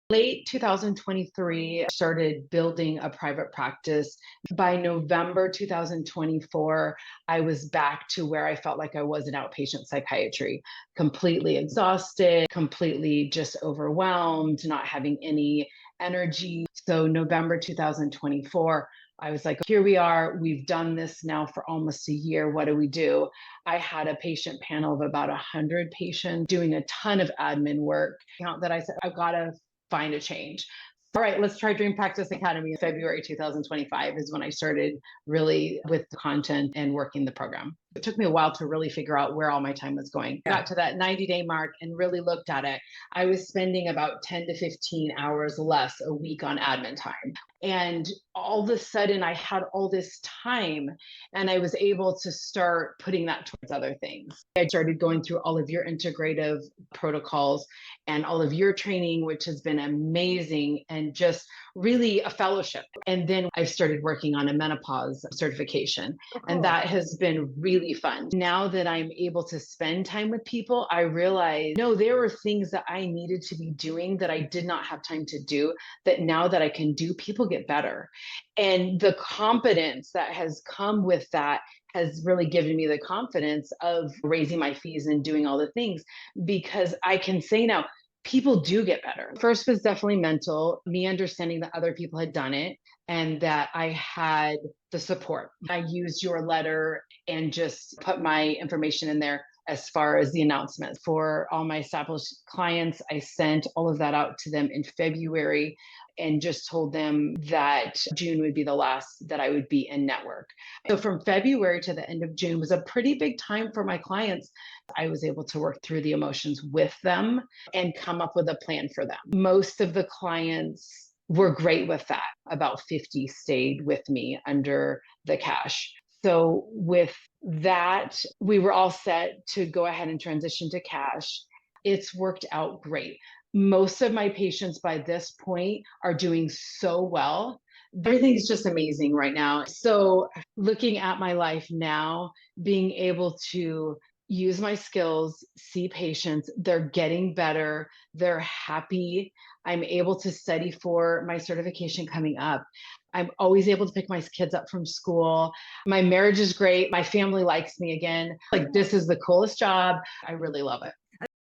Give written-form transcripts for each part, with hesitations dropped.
Late 2023, started building a private practice. By November 2024, I was back to where I felt like I was in outpatient psychiatry, completely exhausted, completely just overwhelmed, not having any energy. So, November 2024, I was like, here we are. We've done this now for almost a year. What do we do? I had a patient panel of about 100 patients doing a ton of admin work. That I said, I've got to find a change. All right, let's try Dream Practice Academy. In February 2025 is when I started really with the content and working the program. It took me a while to really figure out where all my time was going. I got to that 90-day mark and really looked at it. I was spending about 10 to 15 hours less a week on admin time. And all of a sudden, I had all this time and I was able to start putting that towards other things. I started going through all of your integrative protocols and all of your training, which has been amazing and just really a fellowship. And then I started working on a menopause certification, and that has been really fun. Now that I'm able to spend time with people, I realize, no, there were things that I needed to be doing that I did not have time to do, that now that I can do, people get better. And the confidence that has come with that has really given me the confidence of raising my fees and doing all the things, because I can say now, people do get better. First was definitely mental, me understanding that other people had done it and that I had the support. I used your letter and just put my information in there as far as the announcements. For all my established clients, I sent all of that out to them in February and just told them that June would be the last that I would be in network. So from February to the end of June was a pretty big time for my clients. I was able to work through the emotions with them and come up with a plan for them. Most of the clients were great with that. About 50 stayed with me under the cash. So with that, we were all set to go ahead and transition to cash. It's worked out great. Most of my patients by this point are doing so well. Everything's just amazing right now. So looking at my life now, being able to use my skills, see patients, they're getting better, they're happy. I'm able to study for my certification coming up. I'm always able to pick my kids up from school. My marriage is great. My family likes me again. Like, this is the coolest job. I really love it.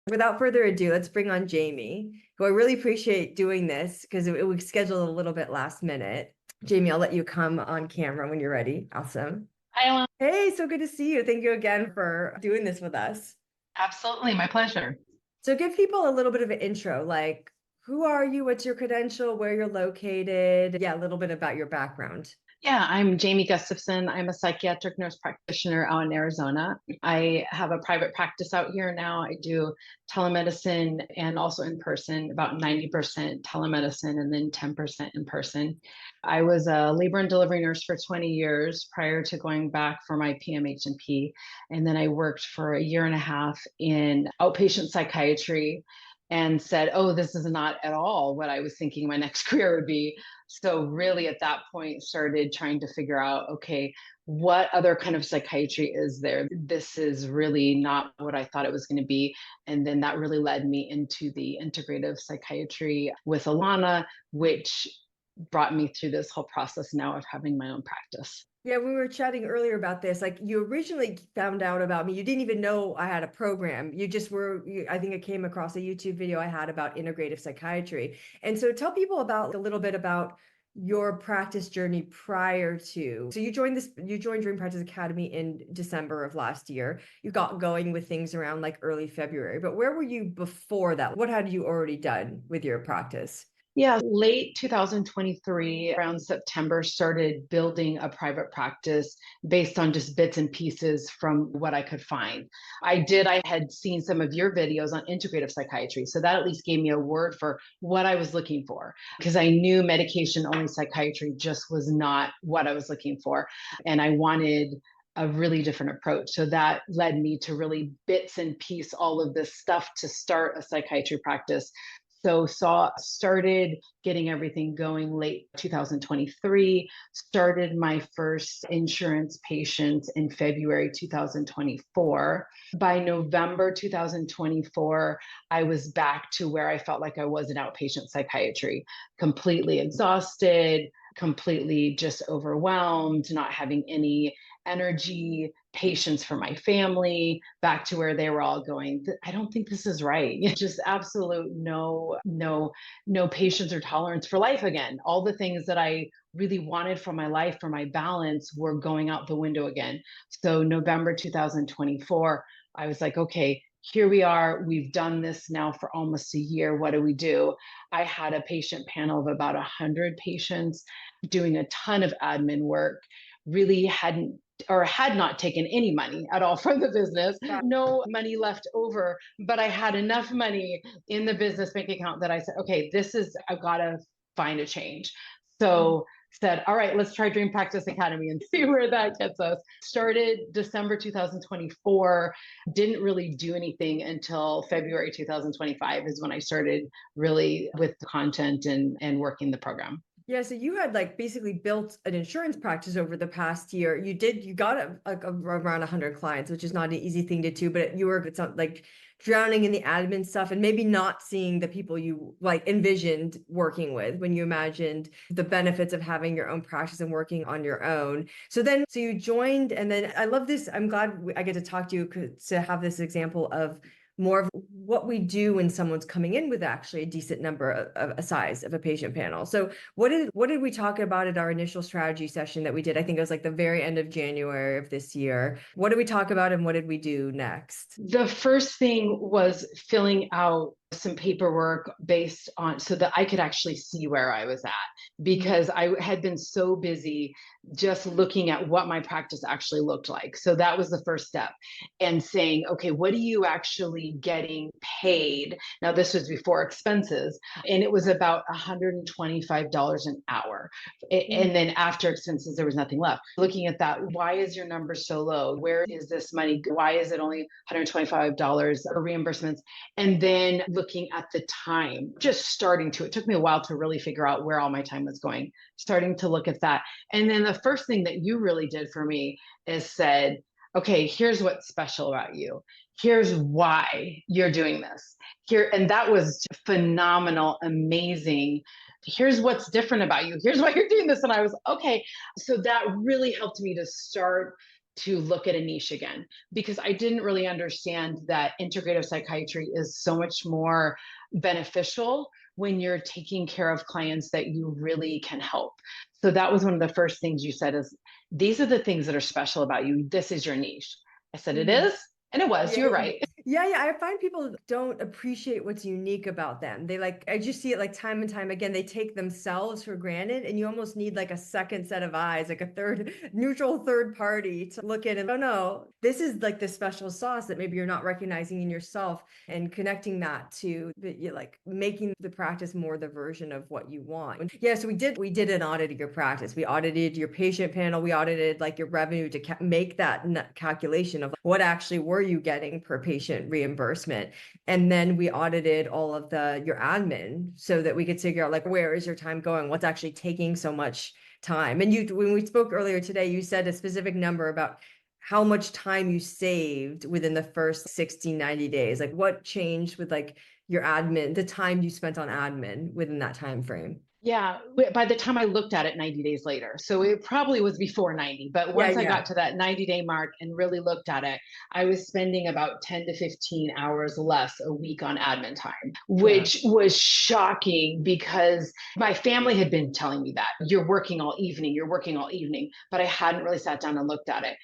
Without further ado, let's bring on Jamie, who I really appreciate doing this because it was scheduled a little bit last minute. Jamie, I'll let you come on camera when you're ready. Awesome. Hi, Ellen. Hey, so good to see you. Thank you again for doing this with us. Absolutely, my pleasure. So give people a little bit of an intro, like who are you, what's your credential, where you're located? Yeah, a little bit about your background. Yeah, I'm Jamie Gustafson. I'm a psychiatric nurse practitioner out in Arizona. I have a private practice out here now. I do telemedicine and also in person, about 90% telemedicine and then 10% in person. I was a labor and delivery nurse for 20 years prior to going back for my PMHNP. And then I worked for a year and a half in outpatient psychiatry and said, oh, this is not at all what I was thinking my next career would be. So really at that point started trying to figure out, okay, what other kind of psychiatry is there? This is really not what I thought it was going to be. And then that really led me into the integrative psychiatry with Alana, which brought me through this whole process now of having my own practice. Yeah, we were chatting earlier about this. Like, you originally found out about me. You didn't even know I had a program. You just were, I think I came across a YouTube video I had about integrative psychiatry. And so tell people about a little bit about your practice journey prior to. So you joined Dream Practice Academy in December of last year. You got going with things around like early February. But where were you before that? What had you already done with your practice? Yeah, late 2023, around September, started building a private practice based on just bits and pieces from what I could find. I had seen some of your videos on integrative psychiatry. So that at least gave me a word for what I was looking for, because I knew medication only psychiatry just was not what I was looking for. And I wanted a really different approach. So that led me to really bits and piece all of this stuff to start a psychiatry practice. So started getting everything going late 2023, started my first insurance patients in February 2024. By November 2024, I was back to where I felt like I was in outpatient psychiatry, completely exhausted, completely just overwhelmed, not having any energy, patience for my family, back to where they were all going, I don't think this is right. Just absolute no patience or tolerance for life again. All the things that I really wanted for my life, for my balance, were going out the window again. So November 2024, I was like, okay, here we are. We've done this now for almost a year. What do we do? I had a patient panel of about 100 patients doing a ton of admin work, really had not taken any money at all from the business, no money left over, but I had enough money in the business bank account that I said, okay, I've got to find a change. So said, all right, let's try Dream Practice Academy and see where that gets us. Started December 2024, didn't really do anything until February 2025 is when I started really with the content and working the program. Yeah, so you had like basically built an insurance practice over the past year. You got around 100 clients, which is not an easy thing to do, but it's not like drowning in the admin stuff and maybe not seeing the people you like envisioned working with when you imagined the benefits of having your own practice and working on your own. So you joined, and then I love this. I'm glad I get to talk to you to have this example of more of what we do when someone's coming in with actually a decent number of a size of a patient panel. So what did we talk about at our initial strategy session that we did? I think it was like the very end of January of this year. What did we talk about and what did we do next? The first thing was filling out some paperwork based on so that I could actually see where I was at, because I had been so busy just looking at what my practice actually looked like. So that was the first step, and saying, okay, what are you actually getting paid? Now, this was before expenses, and it was about $125 an hour. And then after expenses, there was nothing left. Looking at that, why is your number so low? Where is this money? Why is it only $125 for reimbursements? And then looking at the time, it took me a while to really figure out where all my time was going, starting to look at that. And then the first thing that you really did for me is said, okay, here's what's special about you. Here's why you're doing this here. And that was phenomenal, amazing. Here's what's different about you. Here's why you're doing this. And I was, okay. So that really helped me to start to look at a niche again, because I didn't really understand that integrative psychiatry is so much more beneficial when you're taking care of clients that you really can help. So that was one of the first things you said is, these are the things that are special about you. This is your niche. I said, it is. And it was, you're right. Yeah. I find people don't appreciate what's unique about them. I just see it like time and time again. They take themselves for granted, and you almost need like a second set of eyes, like a neutral third party to look at and go, no, this is like the special sauce that maybe you're not recognizing in yourself, and connecting that to like making the practice more the version of what you want. Yeah. So we did an audit of your practice. We audited your patient panel. We audited like your revenue to make that calculation of what actually were you getting per patient reimbursement. And then we audited all of your admin so that we could figure out like, where is your time going? What's actually taking so much time? And when we spoke earlier today, you said a specific number about how much time you saved within the first 60, 90 days. Like what changed with like your admin, the time you spent on admin within that time frame? Yeah, by the time I looked at it 90 days later. So it probably was before 90, but once I got to that 90-day mark and really looked at it, I was spending about 10 to 15 hours less a week on admin time, which was shocking, because my family had been telling me that you're working all evening, but I hadn't really sat down and looked at it.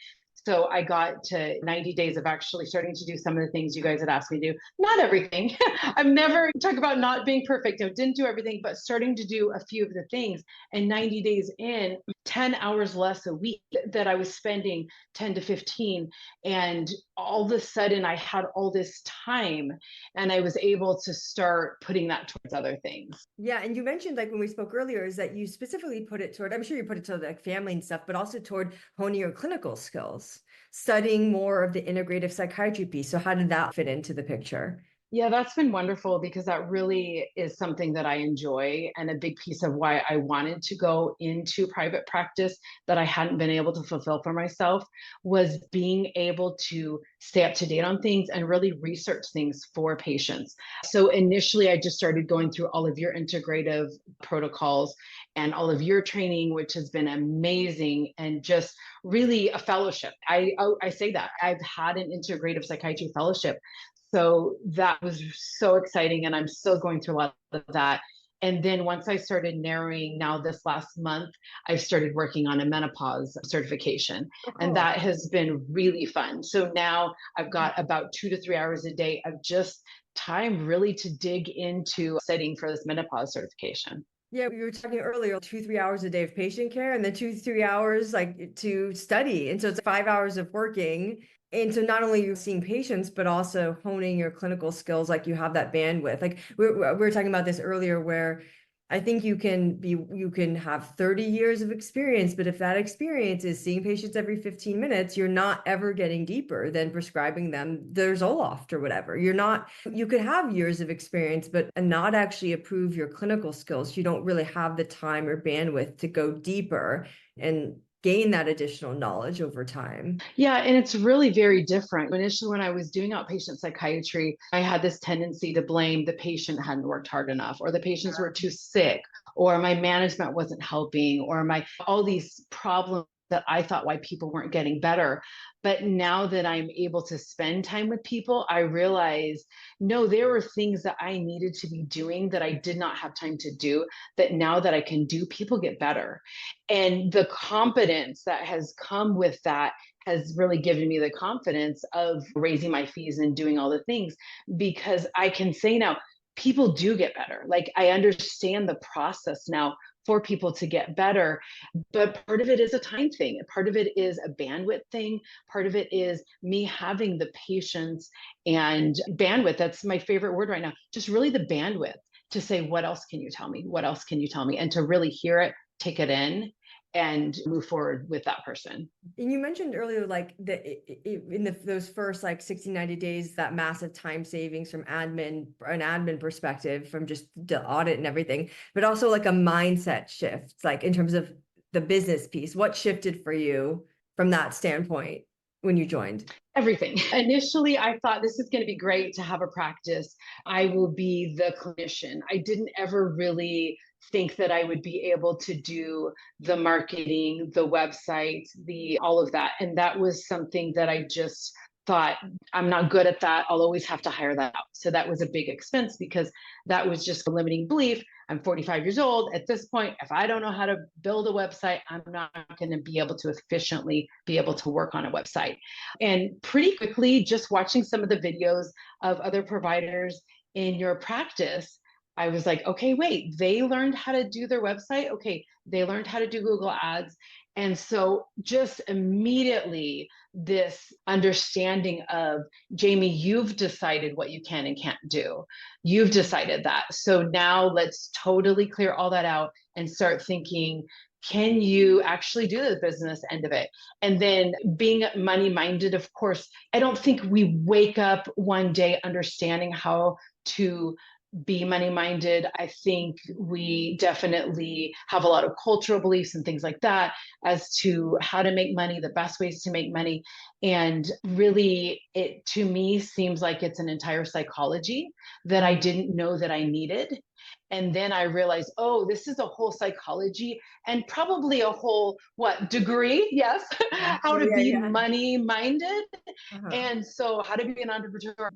So I got to 90 days of actually starting to do some of the things you guys had asked me to do. Not everything. I've never talked about not being perfect. I didn't do everything, but starting to do a few of the things. And 90 days in, 10 hours less a week that I was spending, 10 to 15. And all of a sudden I had all this time, and I was able to start putting that towards other things. Yeah. And you mentioned like when we spoke earlier is that you specifically put it toward, I'm sure you put it to like family and stuff, but also toward honing your clinical skills, studying more of the integrative psychiatry piece. So how did that fit into the picture? Yeah, that's been wonderful because that really is something that I enjoy. And a big piece of why I wanted to go into private practice that I hadn't been able to fulfill for myself was being able to stay up to date on things and really research things for patients. So initially, I just started going through all of your integrative protocols and all of your training, which has been amazing and just really a fellowship. I say that I've had an integrative psychiatry fellowship, so that was so exciting. And I'm still going through a lot of that. And then once I started narrowing, now this last month, I've started working on a menopause certification. Oh, And cool. that has been really fun. So now I've got about 2 to 3 hours a day of just time really to dig into studying for this menopause certification. Yeah, we were talking earlier, 2, 3 hours a day of patient care and then 2, 3 hours like to study. And so it's 5 hours of working. And so not only you're seeing patients, but also honing your clinical skills, like you have that bandwidth. Like we were talking about this earlier, where I think you can have 30 years of experience, but if that experience is seeing patients every 15 minutes, you're not ever getting deeper than prescribing them their Zoloft or whatever. You could have years of experience, but not actually improve your clinical skills. You don't really have the time or bandwidth to go deeper and gain that additional knowledge over time. Yeah, and it's really very different. Initially, when I was doing outpatient psychiatry, I had this tendency to blame the patient hadn't worked hard enough, or the patients were too sick, or my management wasn't helping, or my all these problems that I thought why people weren't getting better. But now that I'm able to spend time with people, I realize no, there were things that I needed to be doing that I did not have time to do, that now that I can do, people get better. And the competence that has come with that has really given me the confidence of raising my fees and doing all the things, because I can say now people do get better. Like I understand the process now for people to get better, but part of it is a time thing. Part of it is a bandwidth thing. Part of it is me having the patience and bandwidth. That's my favorite word right now. Just really the bandwidth to say, what else can you tell me? What else can you tell me? And to really hear it, take it in, and move forward with that person. And you mentioned earlier, like in those first like 60, 90 days, that massive time savings from an admin perspective, from just the audit and everything, but also like a mindset shift, like in terms of the business piece. What shifted for you from that standpoint when you joined? Everything. Initially, I thought this is going to be great to have a practice. I will be the clinician. I didn't ever really think that I would be able to do the marketing, the website, the all of that. And that was something that I just thought I'm not good at that. I'll always have to hire that out. So that was a big expense because that was just a limiting belief. I'm 45 years old. At this point, if I don't know how to build a website, I'm not going to be able to efficiently be able to work on a website. And pretty quickly, just watching some of the videos of other providers in your practice, I was like, okay, wait, they learned how to do their website. Okay, they learned how to do Google Ads. And so just immediately this understanding of, Jamie, you've decided what you can and can't do. You've decided that. So now let's totally clear all that out and start thinking, can you actually do the business end of it? And then being money minded, of course, I don't think we wake up one day understanding how to be money minded. I think we definitely have a lot of cultural beliefs and things like that as to how to make money, the best ways to make money. And really, it to me seems like it's an entire psychology that I didn't know that I needed. And then I realized, oh, this is a whole psychology and probably a whole what degree? Yes, how to Yeah, be yeah. money minded. Uh-huh. And so how to be an entrepreneur,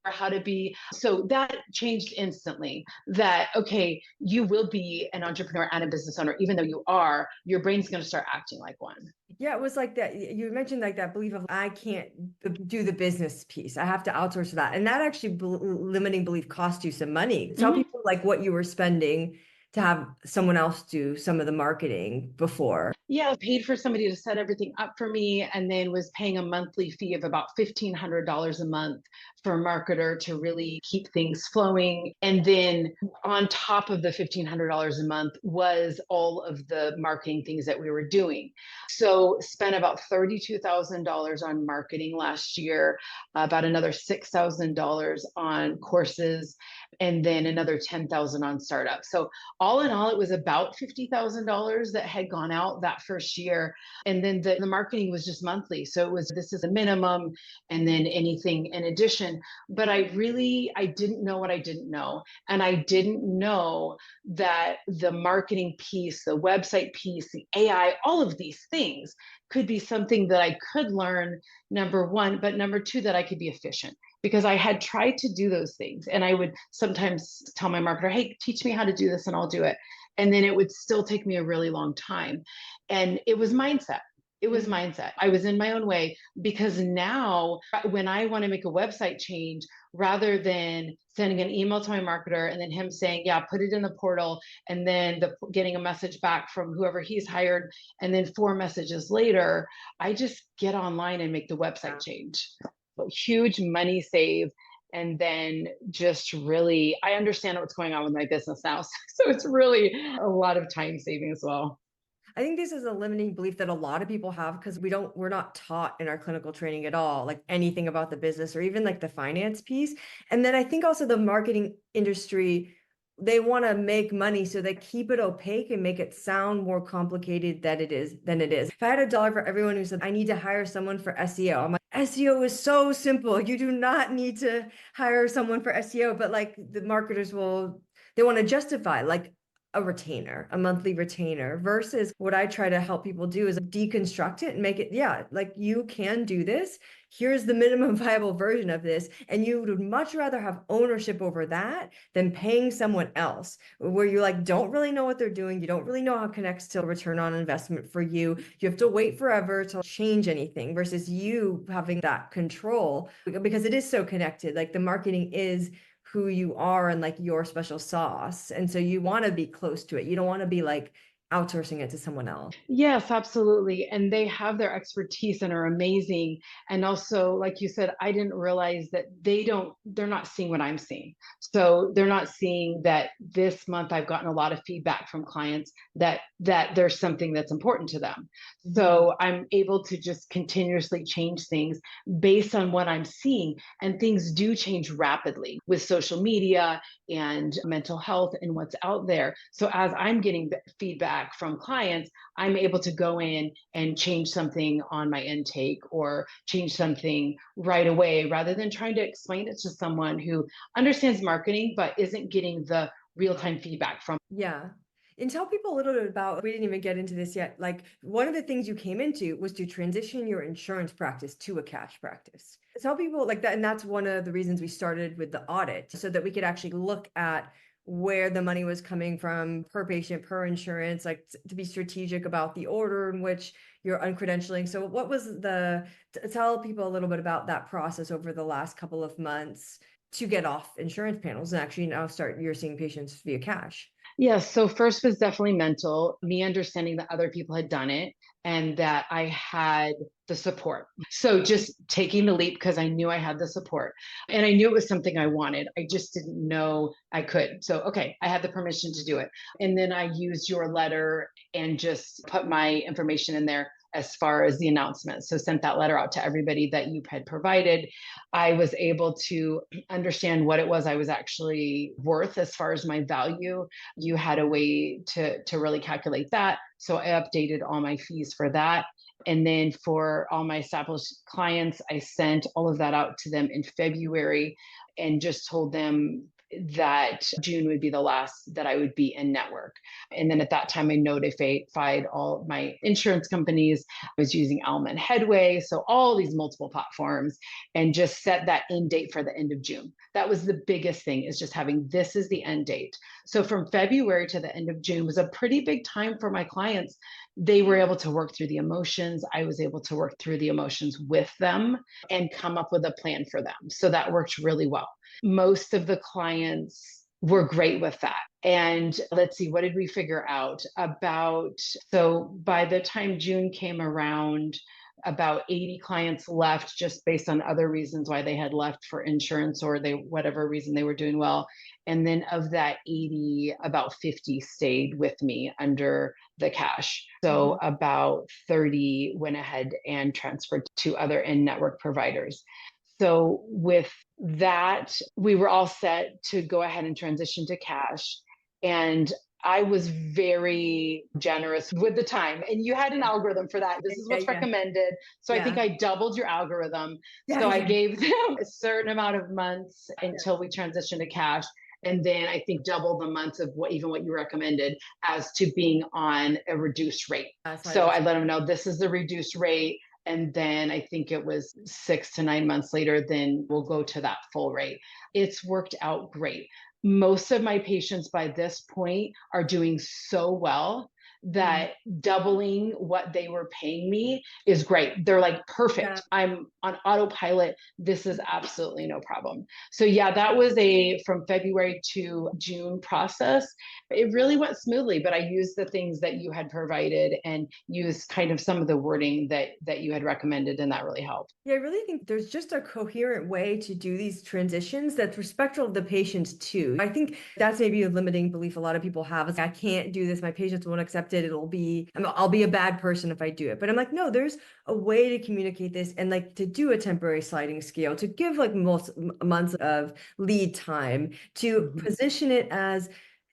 how to be, so that changed instantly. That okay, you will be an entrepreneur and a business owner. Even though you are, your brain's going to start acting like one. Yeah, it was like that. You mentioned like that belief of I can't do the business piece. I have to outsource to that. And that actually limiting belief cost you some money. Tell Mhm. people like what you were spending to have someone else do some of the marketing before. Yeah, I paid for somebody to set everything up for me and then was paying a monthly fee of about $1,500 a month for a marketer to really keep things flowing. And then on top of the $1,500 a month was all of the marketing things that we were doing. So spent about $32,000 on marketing last year, about another $6,000 on courses, and then another 10,000 on startup. So all in all, it was about $50,000 that had gone out that first year. And then the marketing was just monthly. So it was, this is a minimum and then anything in addition. But I didn't know what I didn't know. And I didn't know that the marketing piece, the website piece, the AI, all of these things could be something that I could learn, number one, but number two, that I could be efficient because I had tried to do those things. And I would sometimes tell my marketer, hey, teach me how to do this and I'll do it. And then it would still take me a really long time. And it was mindset. It was mindset. I was in my own way because now when I want to make a website change, rather than sending an email to my marketer and then him saying, yeah, put it in the portal, and then getting a message back from whoever he's hired, and then 4 messages later, I just get online and make the website change. Huge money save. And then just really, I understand what's going on with my business now. So it's really a lot of time saving as well. I think this is a limiting belief that a lot of people have because we're not taught in our clinical training at all, like anything about the business or even like the finance piece. And then I think also the marketing industry, they want to make money, so they keep it opaque and make it sound more complicated than it is. If I had $1 for everyone who said, I need to hire someone for SEO, I'm like, SEO is so simple. You do not need to hire someone for SEO, but like the marketers they want to justify like a monthly retainer, versus what I try to help people do is deconstruct it and make it, yeah, like you can do this. Here's the minimum viable version of this. And you would much rather have ownership over that than paying someone else where you like don't really know what they're doing. You don't really know how it connects to return on investment for you. You have to wait forever to change anything versus you having that control because it is so connected. Like the marketing is who you are and like your special sauce. And so you want to be close to it. You don't want to be like outsourcing it to someone else. Yes, absolutely. And they have their expertise and are amazing. And also, like you said, I didn't realize that they're not seeing what I'm seeing. So they're not seeing that this month I've gotten a lot of feedback from clients that there's something that's important to them. So I'm able to just continuously change things based on what I'm seeing. And things do change rapidly with social media and mental health and what's out there. So as I'm getting feedback from clients, I'm able to go in and change something on my intake or change something right away rather than trying to explain it to someone who understands marketing but isn't getting the real-time feedback from. Yeah. And tell people a little bit about, we didn't even get into this yet. Like one of the things you came into was to transition your insurance practice to a cash practice. Tell people like that. And that's one of the reasons we started with the audit so that we could actually look at where the money was coming from per patient, per insurance, like to be strategic about the order in which you're uncredentialing. So tell people a little bit about that process over the last couple of months to get off insurance panels and actually now you're seeing patients via cash. Yes. So first was definitely mental, me understanding that other people had done it and that I had the support. So just taking the leap because I knew I had the support and I knew it was something I wanted. I just didn't know I could. So, okay, I had the permission to do it. And then I used your letter and just put my information in there as far as the announcement. So sent that letter out to everybody that you had provided. I was able to understand what it was I was actually worth as far as my value. You had a way to really calculate that. So I updated all my fees for that. And then for all my established clients, I sent all of that out to them in February and just told them that June would be the last that I would be in network. And then at that time, I notified all my insurance companies. I was using Alma and Headway, so all these multiple platforms, and just set that end date for the end of June. That was the biggest thing, is just having this is the end date. So from February to the end of June was a pretty big time for my clients. They were able to work through the emotions. I was able to work through the emotions with them and come up with a plan for them. So that worked really well. Most of the clients were great with that. And let's see, what did we figure out about? So by the time June came around, about 80 clients left just based on other reasons why they had left for insurance or they whatever reason they were doing well. And then of that 80, about 50 stayed with me under the cash. So about 30 went ahead and transferred to other in-network providers. So with that, we were all set to go ahead and transition to cash. And I was very generous with the time. And you had an algorithm for that. This is Yeah, what's yeah, recommended. So I think yeah, I doubled your algorithm. yeah, So I yeah, gave them a certain amount of months until we transitioned to cash. And then I think double the months of what you recommended as to being on a reduced rate. So sliding. I let them know this is the reduced rate. And then I think it was 6 to 9 months later, then we'll go to that full rate. It's worked out great. Most of my patients by this point are doing so well Mhm. that doubling what they were paying me is great. They're like, Yeah. perfect. I'm on autopilot. This is absolutely no problem. So yeah, that was a from February to June process. It really went smoothly, but I used the things that you had provided and used kind of some of the wording that you had recommended, and that really helped. Yeah, I really think there's just a coherent way to do these transitions that's respectful of the patients too. I think that's maybe a limiting belief a lot of people have is I can't do this. My patients won't accept it. I'll be a bad person if I do it. But I'm like, no, there's a way to communicate this and like to do a temporary sliding scale, to give like most months of lead time, to Mhm. position it as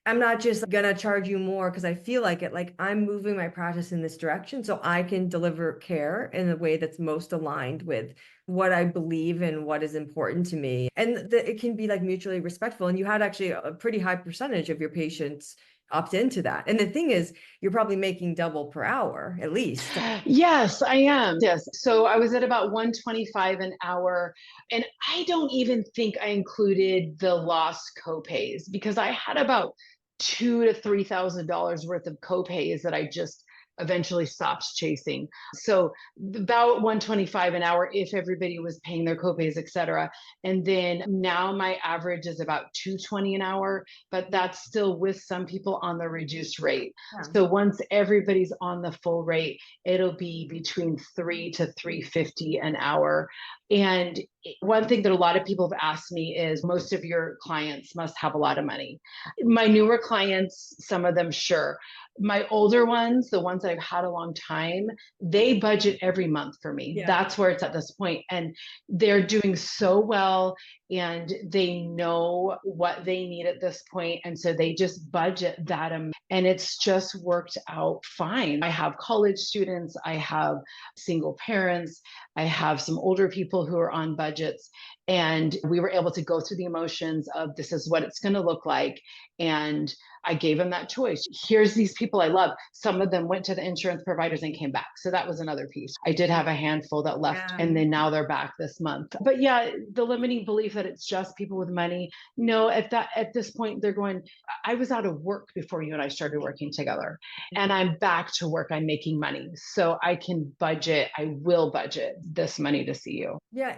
I'm not just gonna charge you more because I feel like it. Like I'm moving my practice in this direction so I can deliver care in a way that's most aligned with what I believe and what is important to me. And it can be like mutually respectful. And you had actually a pretty high percentage of your patients opt into that. And the thing is, you're probably making double per hour at least. Yes, I am. Yes. So I was at about 125 an hour. And I don't even think I included the lost copays because I had about $2,000 to $3,000 worth of copays that I just eventually stopped chasing. So about 125 an hour if everybody was paying their copays, et cetera. And then now my average is about 220 an hour, but that's still with some people on the reduced rate. Yeah. So once everybody's on the full rate, it'll be between 3 to 350 an hour. And one thing that a lot of people have asked me is most of your clients must have a lot of money. My newer clients, some of them, sure. My older ones, the ones that I've had a long time, they budget every month for me. Yeah. That's where it's at this point. And they're doing so well and they know what they need at this point. And so they just budget that amount. And it's just worked out fine. I have college students, I have single parents, I have some older people who are on budgets. And we were able to go through the emotions of this is what it's going to look like. And I gave them that choice. Here's these people I love. Some of them went to the insurance providers and came back. So that was another piece. I did have a handful that left Yeah. and then now they're back this month. But yeah, the limiting belief that it's just people with money. No, at this point, they're going, I was out of work before you and I started working together. And I'm back to work. I'm making money. So I can budget, I will budget this money to see you. Yeah,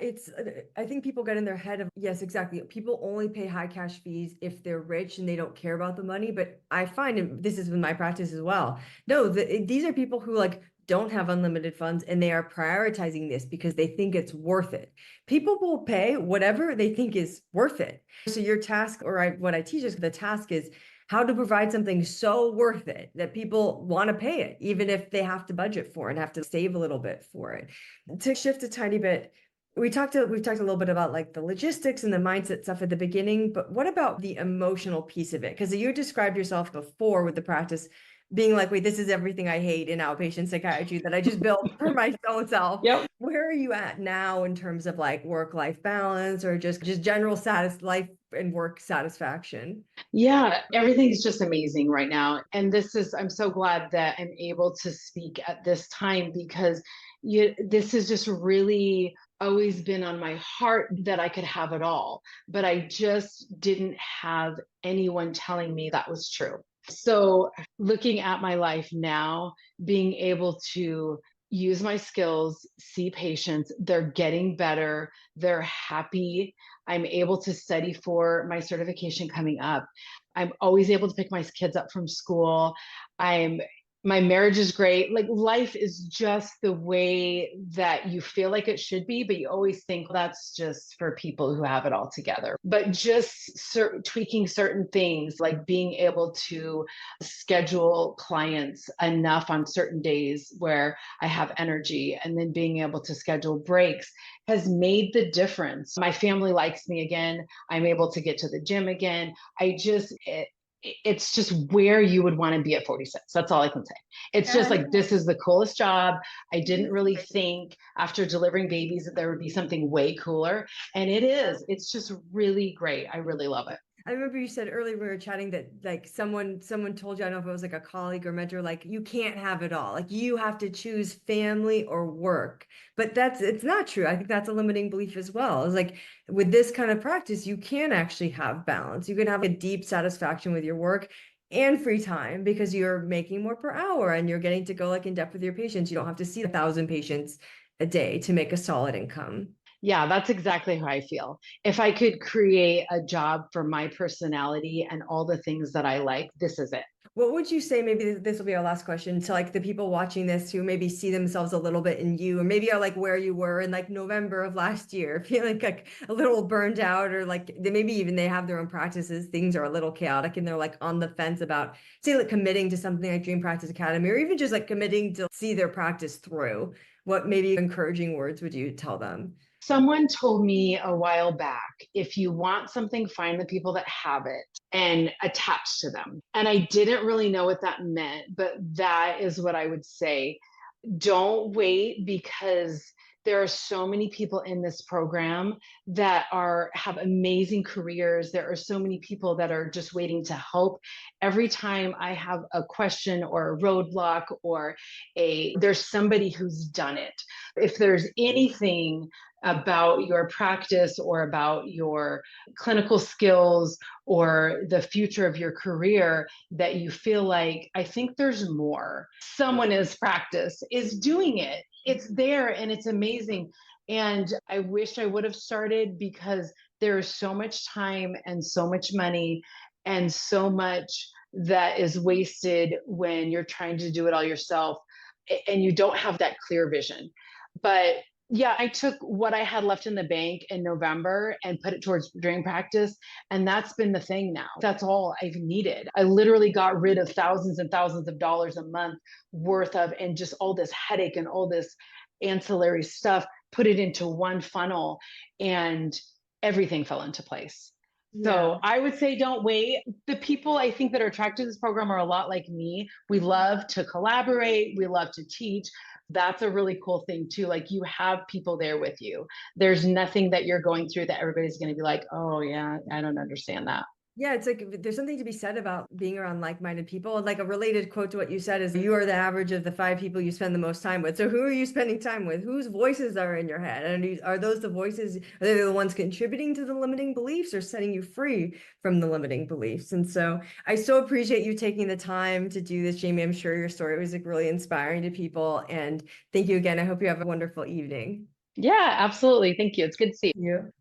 I think people get in their head of, yes, exactly. People only pay high cash fees if they're rich and they don't care about the money. But I find, and this is in my practice as well. No, these are people who like don't have unlimited funds and they are prioritizing this because they think it's worth it. People will pay whatever they think is worth it. So your task, what I teach is the task is how to provide something so worth it that people want to pay it, even if they have to budget for it and have to save a little bit for it. To shift a tiny bit, we've talked a little bit about like the logistics and the mindset stuff at the beginning, but what about the emotional piece of it? Because you described yourself before with the practice being like, wait, this is everything I hate in outpatient psychiatry that I just built for my own self. Yep. Where are you at now in terms of like work-life balance or just general life and work satisfaction? Yeah, everything's just amazing right now. And I'm so glad that I'm able to speak at this time because this has just really always been on my heart that I could have it all. But I just didn't have anyone telling me that was true. So looking at my life now, being able to use my skills, see patients, they're getting better, they're happy. I'm able to study for my certification coming up. I'm always able to pick my kids up from school. I'm my marriage is great. Like life is just the way that you feel like it should be, but you always think "Well, that's just for people who have it all together." But just tweaking certain things, like being able to schedule clients enough on certain days where I have energy, and then being able to schedule breaks has made the difference. My family likes me again. I'm able to get to the gym again. It's just where you would want to be at 46. That's all I can say. It's just Yeah, like, no, this is the coolest job. I it didn't is really great. think after delivering babies that there would be something way cooler. And it is. It's just really great. I really love it. I remember you said earlier we were chatting that like someone told you, I don't know if it was like a colleague or mentor, like you can't have it all. Like you have to choose family or work. But it's not true. I think that's a limiting belief as well. It's like with this kind of practice, you can actually have balance. You can have a deep satisfaction with your work and free time because you're making more per hour and you're getting to go like in depth with your patients. You don't have to see 1,000 patients a day to make a solid income. Yeah, that's exactly how I feel. If I could create a job for my personality and all the things that I like, this is it. What would you say, maybe this will be our last question, to like the people watching this who maybe see themselves a little bit in you, or maybe are like where you were in like November of last year, feeling like a little burned out, or like maybe even they have their own practices, things are a little chaotic and they're like on the fence about, say, like committing to something like Dream Practice Academy, or even just like committing to see their practice through. What maybe encouraging words would you tell them? Someone told me a while back, if you want something, find the people that have it and attach to them. And I didn't really know what that meant, but that is what I would say. Don't wait, because there are so many people in this program that have amazing careers. There are so many people that are just waiting to help. Every time I have a question or a roadblock or there's somebody who's done it. If there's anything about your practice or about your clinical skills or the future of your career that you feel like, I think there's more, someone in practice is doing it. It's there and it's amazing. And I wish I would have started, because there is so much time and so much money and so much that is wasted when you're trying to do it all yourself and you don't have that clear vision. But yeah, I took what I had left in the bank in November and put it towards dream practice. And that's been the thing now. That's all I've needed. I literally got rid of thousands and thousands of dollars a month worth of, and just all this headache and all this ancillary stuff, put it into one funnel, and everything fell into place. Yeah. So I would say don't wait. The people I think that are attracted to this program are a lot like me. We love to collaborate, we love to teach. That's a really cool thing too. Like, you have people there with you. There's nothing that you're going through that everybody's going to be like, oh yeah, I don't understand that. Yeah, it's like there's something to be said about being around like-minded people. Like a related quote to what you said is, you are the average of the 5 people you spend the most time with. So who are you spending time with? Whose voices are in your head? And are those the voices, are they the ones contributing to the limiting beliefs or setting you free from the limiting beliefs? And so I so appreciate you taking the time to do this, Jamie. I'm sure your story was like really inspiring to people. And thank you again. I hope you have a wonderful evening. Yeah, absolutely. Thank you. It's good to see you. You.